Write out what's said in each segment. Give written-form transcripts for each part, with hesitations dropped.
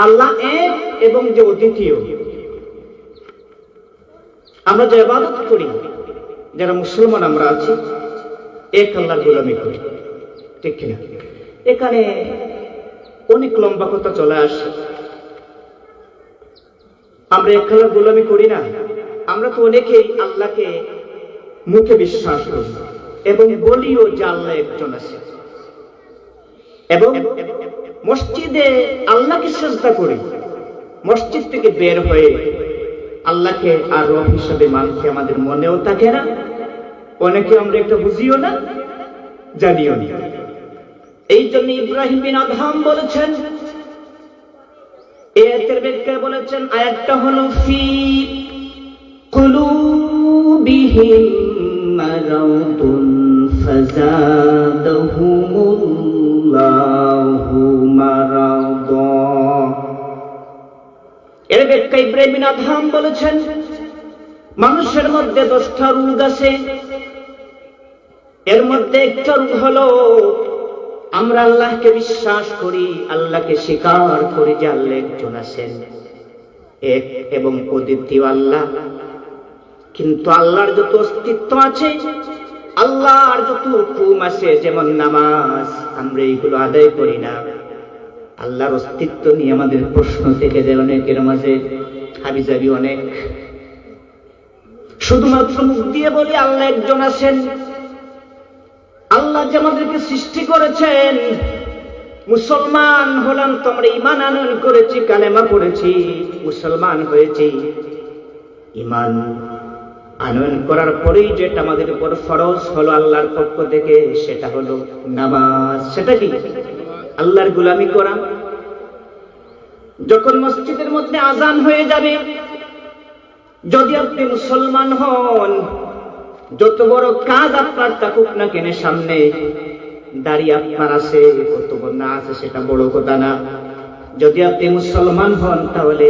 আল্লাহ এক এবং যে অদ্বিতীয়। আমরা যে ইবাদত করি, যারা মুসলমান আমরা আছি, এক আল্লাহর গোলামি করি, ঠিক কিনা? এখানে অনেক লম্বা কথা চলে আসে। আমরা এক আল্লাহর গোলামি করি না। আমরা তো অনেকেই আল্লাহকে মুখে বিশ্বাস করি এবং বলিও যে আল্লাহ একজন আছে, এবং মসজিদে আল্লাহকে সিজদা করি। মসজিদ থেকে বের হয়ে আল্লাহকে আর রব হিসেবে মানতে আমাদের মনেও থাকে না। অনেকে আমরা একটা বুঝিও না, জানিও না। এই জন্য ইব্রাহিম বিন আদহাম বলেছেন, আয়াতের ব্যাখ্যায় বলেছেন, আয়াতটা হলো ফি কুলুবিহিম মারাদুন ফাযাদাহুমুল্লাহু মারাদা। এর ব্যাখ্যা ইব্রাহিম বিন আদহাম বলেছেন, মানুষের মধ্যে 10টা রোগ আছে। এর মধ্যে একটা রোগ হলো আমরা আল্লাহকে বিশ্বাস করি, আল্লাহকে স্বীকার করি যে আল্লাহ একজন আছেন, এক এবং অদ্বিতীয় আল্লাহ। কিন্তু আল্লাহর যত অস্তিত্ব আছে, আল্লাহর যত হুকুম আছে, যেমন নামাজ, আমরা এইগুলো আদায় করি না। আল্লাহর অস্তিত্ব নিয়ে আমাদের প্রশ্ন থেকে যায় অনেকের মাঝে, হাবিজাবি অনেক। শুধুমাত্র মুখ দিয়ে বলি আল্লাহ একজন আছেন। আল্লাহ যে আমাদেরকে সৃষ্টি করেছেন, মুসলমান হলাম তো আমরা ঈমান আনয়ন করেছি, কালেমা পড়েছি, মুসলমান হয়েছি। ঈমান আনয়ন করার পরেই যেটা আমাদের উপর ফরজ হলো আল্লাহর পক্ষ থেকে, সেটা হলো নামাজ। সেটা কি? আল্লাহর গোলামি করা। যখন মসজিদের মধ্যে আজান হয়ে যাবে, যদি আপনি মুসলমান হন, যত বড় কাজ আপনার থাকুক না কেন, সামনে দাঁড়িয়ে আপনার আছে, কত বড় না আছে সেটা বড় কথা না। যদি আপনি মুসলমান হন, তাহলে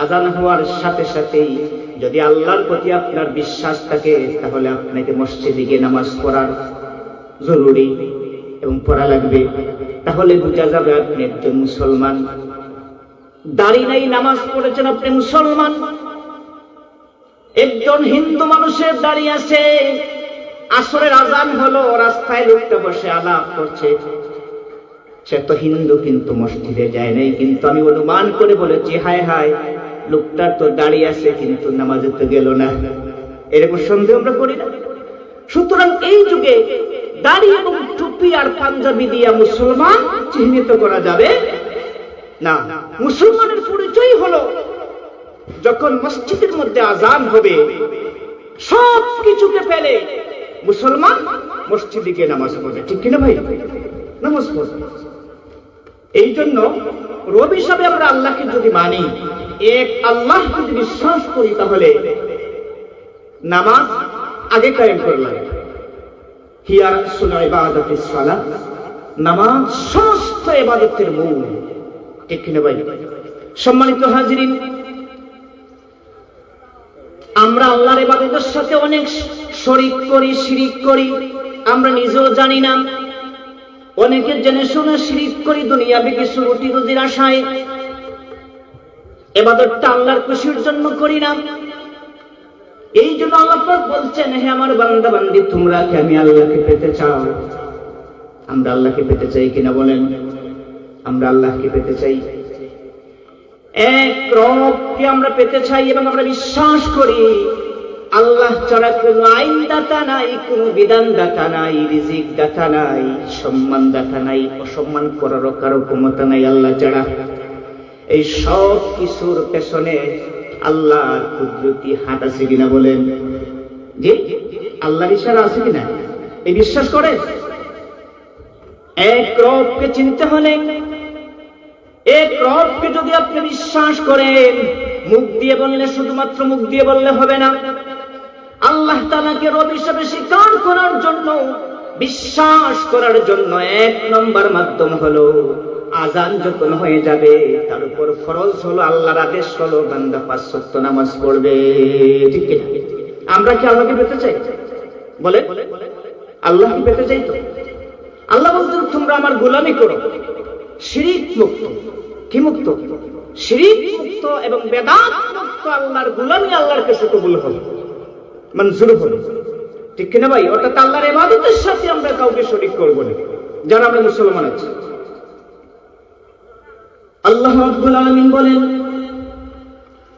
আজান হওয়ার সাথে সাথেই যদি আল্লাহর প্রতি আপনার বিশ্বাস থাকে, তাহলে আপনাকে মসজিদে গিয়ে নামাজ পড়ার জরুরি এবং পড়া লাগবে। তাহলে বোঝা যাবে আপনি একজন মুসলমান। দাড়ি নাই, নামাজ পড়েছেন, আপনি মুসলমান। একজন হিন্দু মানুষের দাড়ি আছে, আসরের আজান হলো, রাস্তায় লোকটা বসে আলাপ করছে, সে তো হিন্দু কিন্তু মসজিদে যায় নাই। কিন্তু আমি অনুমান করে বলেছি, হায় হায়, লোকটার তো দাড়ি আছে কিন্তু নামাজে তো গেল না। এরকম সন্দেহ আমরা করি না। সুতরাং এই যুগে দাড়ি এবং টুপি আর পাঞ্জাবি দিয়া মুসলমান চিহ্নিত করা যাবে না। মুসলমানের পরিচয় হলো যখন মসজিদের মধ্যে আজান হবে, সব কিছুকে ফেলে মুসলমান মসজিদে গিয়ে নামাজ পড়বে, ঠিক কিনা ভাই? নামাজ পড়বে। এই জন্য রব হিসাবে আমরা আল্লাহকে যদি মানি, এক আল্লাহ যদি বিশ্বাস করি, তাহলে নামাজ আগে কায়েম করলাম। হিয়া রাসূল ইবাদাতিস সালাত, নামাজ সমস্ত ইবাদতের মূল, ঠিক কিনা ভাই? সম্মানিত হাজিরিন, আমরা আল্লাহর ইবাদতের সাথে অনেক শরীক করি, শিরিক করি, আমরা নিজেও জানি না। অনেকে জেনে শুনে শিরিক করি দুনিয়াবি কিছু রুটি রুজির আশায়। ইবাদতটা আল্লাহর খুশির জন্য করি না। এই জন্য আল্লাহ পাক বলছেন, হে আমার বান্দা বান্দি, তোমরা কি আমি আল্লাহকে পেতে চাও? আমরা আল্লাহকে পেতে চাই কিনা বলেন? আমরা আল্লাহকে পেতে চাই, এক রবকে আমরা পেতে চাই, এবং আমরা বিশ্বাস করি আল্লাহ ছাড়া কোনো আইনদাতা নাই, কোনো বিধানদাতা নাই, রিজিক দাতা নাই, সম্মান দাতা নাই, অসম্মান করারও কারো ক্ষমতা নাই আল্লাহ ছাড়া। এই সব কিছুর পেছনে আল্লাহর কুদরতি হাত আছে কিনা বলেন? যে আল্লাহর ইশারা আছে কিনা? এই বিশ্বাস করে এক রবকে চিনতে হলে, এক রবকে যদি আপনি বিশ্বাস করেন, মুখ দিয়ে বললে, শুধুমাত্র মুখ দিয়ে বললে হবে না। আল্লাহ তাআলাকে রব হিসেবে স্বীকার করার জন্য, বিশ্বাস করার জন্য এক নম্বর মাধ্যম হলো আজান যখন হয়ে যাবে, তার উপর ফরজ হলো, আল্লাহর আদেশ হলো, বান্দা 5 ওয়াক্ত নামাজ পড়বে, ঠিক কিনা? আমরা কি আল্লাহকে পেতে চাই? বলে আল্লাহকে পেতে চাই তো? আল্লাহ বলছেন, তোমরা আমার গোলামি করো, শিরিক মুক্ত। কি মুক্ত? শিরিক মুক্ত এবং বেদাত মুক্ত আল্লাহর গোলামি আল্লাহর কাছে কবুল হবে, মঞ্জুর হবে। ঠিক কিনা ভাই? অর্থাৎ আল্লাহর ইবাদতের সাথে আমরা কাউকে শরীক করব না যারা আমরা মুসলমান আছি। আল্লাহ রাব্বুল আলামিন বলেন,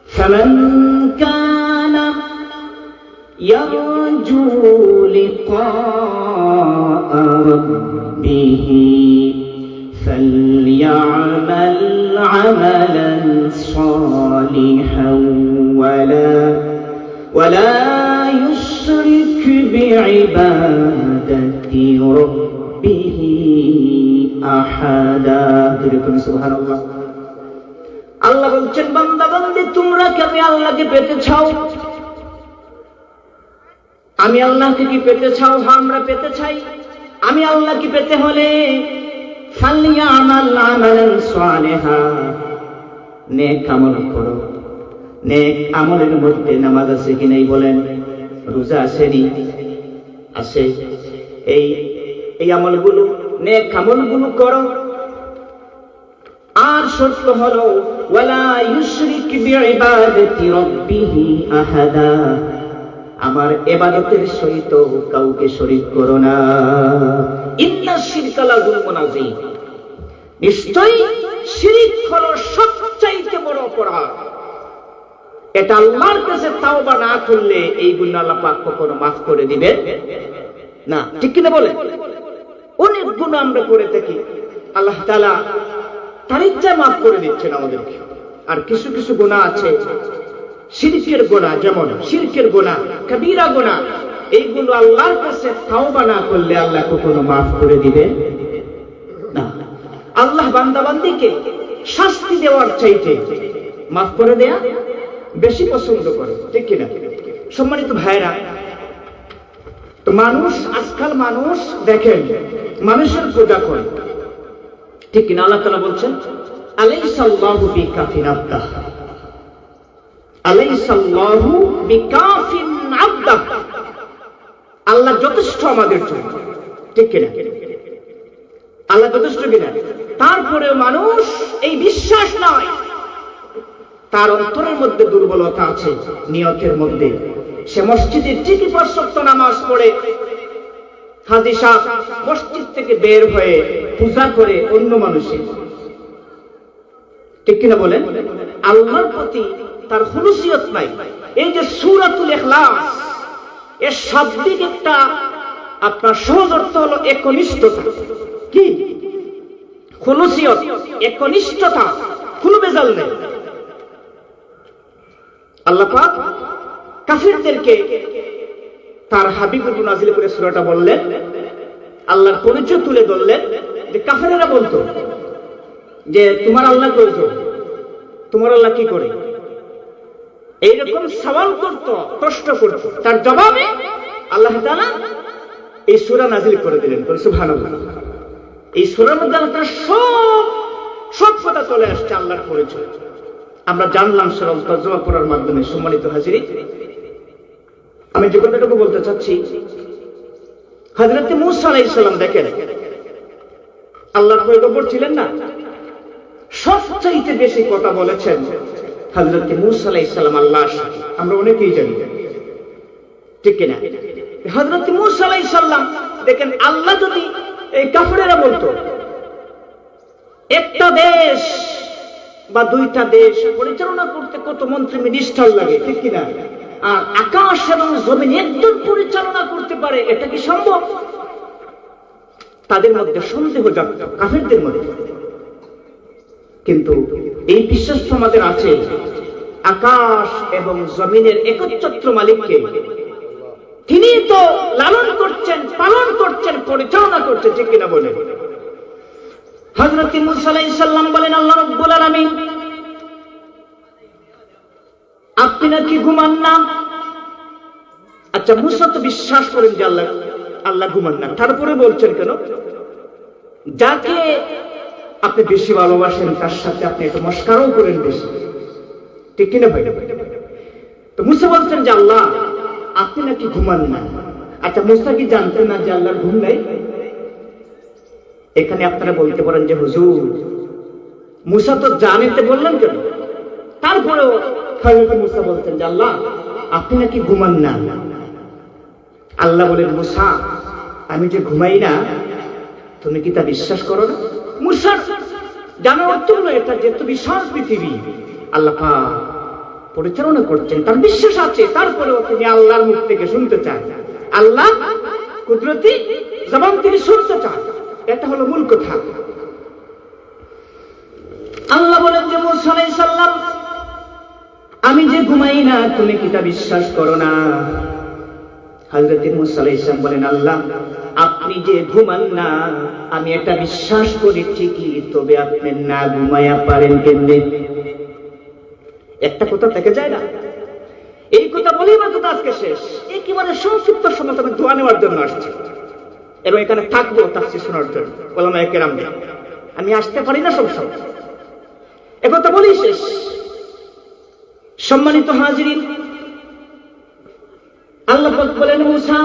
ফামান কানা ইয়ারজু লিকা রাব্বিহি فليعمل عملا صالحا ولا يشرك بعبادة ربه أحدا। সুবহানাল্লাহ। আল্লাহ বলছেন, বান্দা বান্দি তোমরা কি আমি আল্লাহকে পেতে চাও? আমি আল্লাহকে কি পেতে চাও? হ্যাঁ, আমরা পেতে চাই। আমি আল্লাহকে পেতে হলে ফালইয়ামাল আমালান সালিহা, নেক আমল করো। নেক আমলের মধ্যে নামাজ আছে কি নাই বলেন? রোজা আছে নি? আছে। এই আমলগুলো, নেক আমলগুলো করো। আর শর্ত হলো ওয়ালা ইউশরিক বিইবাদাতি রাব্বিহি আহাদা, আমার ইবাদতের সহিত কাউকে শরীক করো না। ইন্নাশ শিরকা লাযুলমুন আযীম, নিশ্চয়ই শিরক হলো সবচাইতে বড় অপরাধ। এটা আল্লাহর কাছে তাওবা না করলে এই গুনাহ আল্লাহ পাক কখনো মাফ করে দিবেন না। ঠিক কিনা বলেন? অনেক গুনাহ আমরা করে থাকি, আল্লাহ তাআলা তার ইচ্ছায় মাফ করে দিচ্ছেন আমাদেরকে। আর কিছু কিছু গুনাহ আছে শিরকের গুনাহ, যেমন শিরকের গুনাহ, কবিরা গুনাহ, এইগুলো আল্লাহর কাছে তাওবা না করলে আল্লাহ কখনো মাফ করে দিবেন না। আল্লাহ বান্দা বান্দীকে শাস্তি দেওয়ার চাইতে মাফ করে দেয়া বেশি পছন্দ করে। ঠিক কিনা? সম্মানিত ভাইরা, তো মানুষ, আজকাল মানুষ দেখেন মানুষের পূজা করে। ঠিক কিনা? আল্লাহ তাআলা বলছেন, আলাইসাল্লাহু বিকাফিন আবদাহ, আলাইসাল্লাহু বিকাফিন আবদাহ, আল্লাহ যথেষ্ট আমাদের জন্য। ঠিক কিনা? আল্লাহ যথেষ্ট কিনা? তারপরেও মানুষ এই বিশ্বাস নয়, তার অন্তরের মধ্যে দুর্বলতা আছে, নিয়তের মধ্যে। সে মসজিদে ঠিকই ৫ ওয়াক্ত নামাজ পড়ে, হাজী সাহেব মসজিদ থেকে বের হয়ে পূজা করে অন্য মানুষের। ঠিক কিনা বলেন? আল্লাহর প্রতি তার খুলুসিয়ত নাই। এই যে সূরাতুল ইখলাস, এর শাব্দিক একটা আপনার সহজ অর্থ হলো একনিষ্ঠতা। কি? খুলুসিয়ত, একনিষ্ঠতা, কোনো বেজাল নেই। আল্লাহ পাক কাফিরদেরকে তার হাবিবুল নাজিল করে সূরাটা বললেন, আল্লাহর পরিচয় তুলে ধরলেন। যে কাফেরেরা বলতো যে তোমার আল্লাহ কয়জন, তোমার আল্লাহ কি করে, এইরকম সওয়াল করত, প্রশ্ন করত। তার জবাবে আল্লাহ তাআলা এই সূরা নাজিল করে দিলেন। সুবহানাল্লাহ। এই সূরার মধ্যে আল্লাহ সব কথা চলে আসছে আল্লাহর পরিচয়। আমরা জানলাম সূরা তরজমা পড়ার মাধ্যমে। সম্মানিত হাজিরিন, আমি যে কথাটুকু বলতে চাচ্ছি, হযরত মূসা আলাইহিস সালাম দেখেন আল্লাহর পয়গম্বর ছিলেন না, সবচাইতে বেশি কথা বলেছেন হযরত মূসা আলাইহিস সালাম আল্লাহর সাথে। আমরা অনেকেই জানি, ঠিক কিনা? হযরত মূসা আলাইহিস সালাম দেখেন, আল্লাহ যদি, এই কাফেরেরা বলতো একটা দেশ বা দুইটা দেশ পরিচালনা করতে কত মন্ত্রী মিনিস্টার লাগে, ঠিক কিনা? আর আকাশ এবং জমিন একজন পরিচালনা করতে পারে, এটা কি সম্ভব? তাদের মধ্যে সন্দেহ জাগত, কাফেরদের মধ্যে। কিন্তু এই বিশ্বাস আমাদের আছে, আকাশ এবং জমিনের একচ্ছত্র মালিককে, তিনি তো লালন করছেন, পালন করছেন, পরিচালনা করছেন। ঠিক কিনা বলেন? হযরত মূসা আলাইহিস সালাম বলেন, আল্লাহ রাব্বুল আলামিন, আপনি নাকি ঘুমান না? আচ্ছা, মূসা তো বিশ্বাস করেন যে আল্লাহ ঘুমান না, তারপরে বলছেন কেন? যাকে আপনি বেশি ভালোবাসেন তার সাথে আপনি একটু মস্কারও করেন বেশি। ঠিক কিনা ভাই? তো মূসা বলছেন যে আল্লাহ আপনি নাকি ঘুমান না। আচ্ছা, মূসা কি জানতেন না যে আল্লাহর ঘুম নাই? এখানে আপনারা বলতে পারেন যে হুজুর মূসা তো জানেতে বললেন কেন? তারপরেও হযরত মূসা বলতেন যে আল্লাহ আপনি নাকি ঘুমান না। আল্লাহ বলেন মূসা আমি যে ঘুমাই না তুমি কি তা বিশ্বাস করো না? মূসার জানার অর্থ হলো এটা যেহেতু বিশাল পৃথিবী আল্লাহ পাক পরিচালনা করছেন, তার বিশ্বাস আছে, তারপরেও তিনি আল্লাহর মুখ থেকে শুনতে চান, আল্লাহ কুদরতি জবান থেকে শুনতে চান। এটা হলো মূল কথা। আল্লাহ বলেন যে মূসা আলাইহিস সালাম আমি যে ঘুমাই না তুমি কি তা বিশ্বাস করো না? হযরত মূসা আলাইহিস সালাম বলেন আল্লাহ আপনি যে ঘুমান না আমি এটা বিশ্বাস করি ঠিকই, তবে আপনি না ঘুমায়া পারেন কেমনে? একটা কথা থেকে যায় না, এই কথা বলেই আমার কথা আজকে শেষ। একেবারে সংক্ষিপ্ত সময় আমি দোয়া নেওয়ার জন্য আসছি এবং এখানে থাকবো তাফসীর শোনার জন্য। ওলামায়ে কেরামদের আমি আসতে পারি না সব সময়, একথা বলেই শেষ। সম্মানিত হাজিরিন, আল্লাহ পাক বলেন মূসা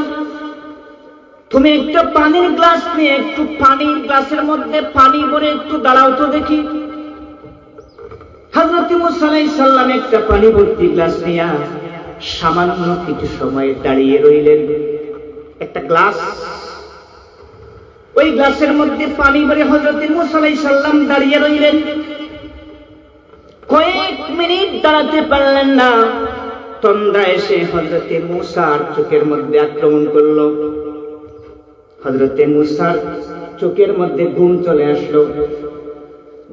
তুমি একটা পানির গ্লাস নিয়ে একটু পানির গ্লাসের মধ্যে পানি ভরে একটু দাঁড়াও তো দেখি। হযরত মূসা আলাইহিস সালাম একটা পানি ভর্তি গ্লাস নিয়ে সামান্য কিছু সময় দাঁড়িয়ে রইলেন। একটা গ্লাস, ওই গ্লাসের মধ্যে পানি ভরে হযরত মূসা আলাইহিস সালাম দাঁড়িয়ে রইলেন। কয়েক মিনিট দাঁড়াতে পারলেন না, তন্দ্রা এসে হযরত মূসার চোখের মধ্যে আক্রমণ করলো। হযরত মূসার চোখের মধ্যে ঘুম চলে আসলো।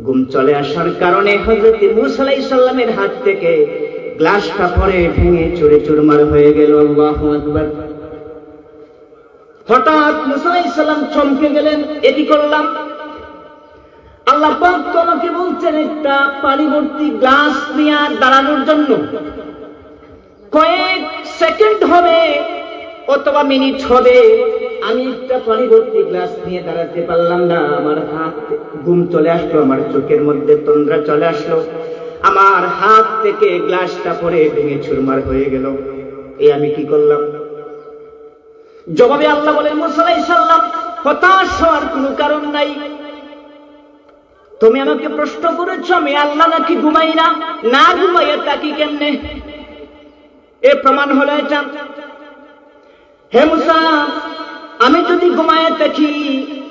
ঘুম চলে আসার কারণে হযরত মূসা আলাইহিস সালামের হাত থেকে গ্লাসটা পড়ে ভেঙে চুরে চুরমার হয়ে গেল। আল্লাহু আকবার। হঠাৎ মূসা আলাইহিস সালাম চমকে গেলেন, এ কি করলাম? আল্লাহ পাক তো আমাকে বলছেন একটা পানি ভর্তি গ্লাস নিয়ে দাঁড়ানোর জন্য। কয়েক সেকেন্ড হবে অথবা মিনিট হবে, আমি একটা পানি ভর্তি গ্লাস নিয়ে দাঁড়াতে পারলাম না। আমার হাত ঘুম চলে আসলো, আমার চোখের মধ্যে তন্দ্রা চলে আসলো, আমার হাত থেকে গ্লাসটা পড়ে ভেঙে চুরমার হয়ে গেল। এই আমি কি করলাম? জবাবে আল্লাহ বলেন মূসা আলাইহিস সালাম হতাশ হওয়ার কোনো কারণ নাই। তুমি আমাকে প্রশ্ন করেছো আমি আল্লাহ নাকি ঘুমাই না, না ঘুমাইয়া থাকি কেমনে? এ প্রমাণ হলো এটা। হে মূসা আমি যদি ঘুমায় থাকি,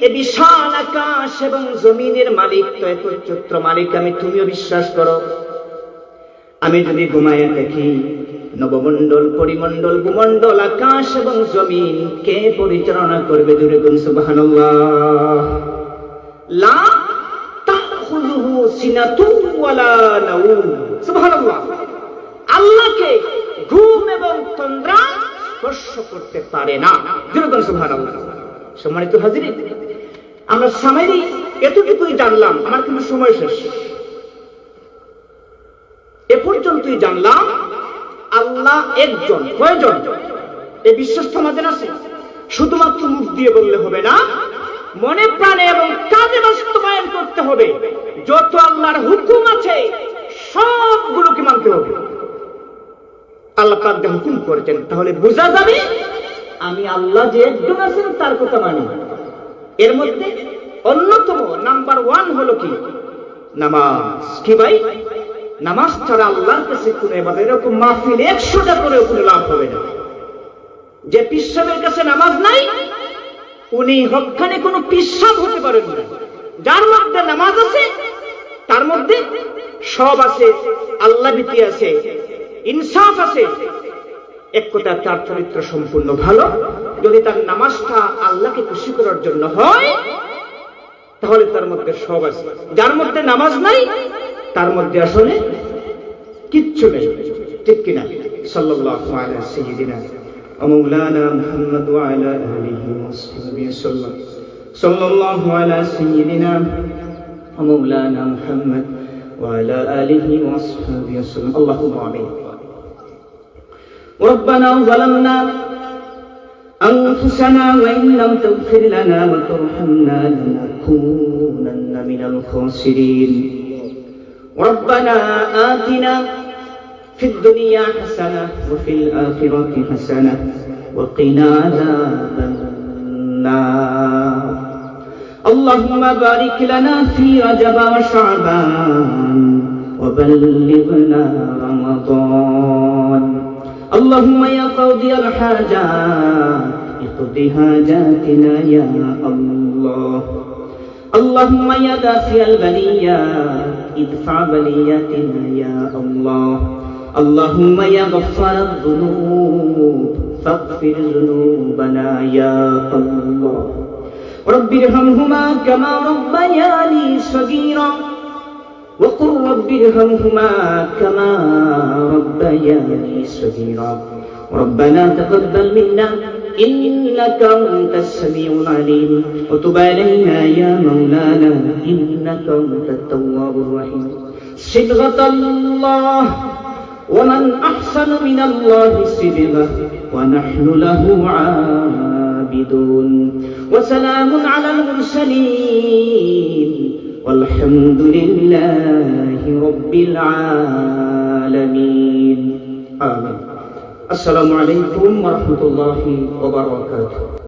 এ বিশাল আকাশ এবং জমিনের মালিক তো একচ্ছত্র মালিক আমি, তুমিও বিশ্বাস করো। আমি যদি ঘুমায় থাকি, নবমণ্ডল পরিমণ্ডল ভূমণ্ডল আকাশ এবং জমিন কে পরিচালনা করবে? জোরে বলুন সুবহানাল্লাহ। লা তাখুযুহু সিনাতুন ওয়ালা নাউম। সুবহানাল্লাহ। আল্লাহকে ঘুম এবং তন্দ্রা স্পর্শ করতে পারে না। জোরে বলুন সুবহানাল্লাহ। সম্মানিত হাজিরিন, আমরা সামারি এতটুকুই জানলাম, আমার কিন্তু সময় শেষ। এ পর্যন্তই জানলাম আল্লাহ একজন। কয়জন? এই বিশ্বাস তো আমাদের আছে। শুধুমাত্র মুখ দিয়ে বললে হবে না, মনে প্রাণে এবং কাজে বাস্তবায়ন করতে হবে। যত আল্লাহর হুকুম আছে সবগুলোকে মানতে হবে। আল্লাহ পাক যে হুকুম করেছেন তাহলে বোঝা যাবে আমি আল্লাহ যে একজন আছেন তার কথা মানি। এর মধ্যে অন্যতম নাম্বার 1 হলো কি? নামাজ। কি ভাই? নামাজ ছাড়া আল্লাহর কাছে কোনো ইবাদত, এরকম মাহফিল 100টা করে কোনো লাভ হবে না। যে পিসাবের কাছে নামাজ নাই উনি হকখানে কোনো পিসাব হতে পারেন না। যার মধ্যে নামাজ আছে তার মধ্যে সব আছে, আল্লাহ ভীতি আছে, ইনসাফ আছে, এক কথা তার চরিত্র সম্পূর্ণ ভালো। যদি তার নামাজটা আল্লাহকে খুশি করার জন্য হয় তাহলে তার মধ্যে সব আছে। যার মধ্যে নামাজ নাই তার মধ্যে আসলে কিচ্ছু নেই, ঠিক কিনা? সাল্লাল্লাহু আলা সাইয়্যিদিনা ওয়া মাওলানা মুহাম্মদ ওয়া আলা আলিহি ওয়া সাহবিহি সাল্লাম। সাল্লাল্লাহু আলা সাইয়্যিদিনা ওয়া মাওলানা মুহাম্মদ ওয়া আলা আলিহি ওয়া সাহবিহি সাল্লাম। আল্লাহুম্মা আমিন। ربنا ظلمنا أنفسنا وإن لم تغفر لنا وترحمنا لنكونن من الخاسرين. ربنا آتنا في الدنيا حسنة وفي الآخرة حسنة وقنا عذاب النار. اللهم بارك لنا في رجب وشعبان وبلغنا رمضان. اللهم يا قاضي الحاجات اقض حاجاتنا يا الله. اللهم يا دافع البليات ادفع بلياتنا يا الله. اللهم يا غفار الذنوب فاغفر ذنوبنا يا الله. رب ارحمهما كما ربياني صغيرا وقل رب ارحمهما كما ربياني صغيرا. ربنا تقبل منا إنك أنت السميع العليم وتب علينا يا مولانا إنك أنت التواب الرحيم. صبغة الله ومن أحسن من الله صبغة ونحن له عابدون. وسلام على المرسلين والحمد لله رب العالمين. آمين. السلام عليكم ورحمة الله وبركاته.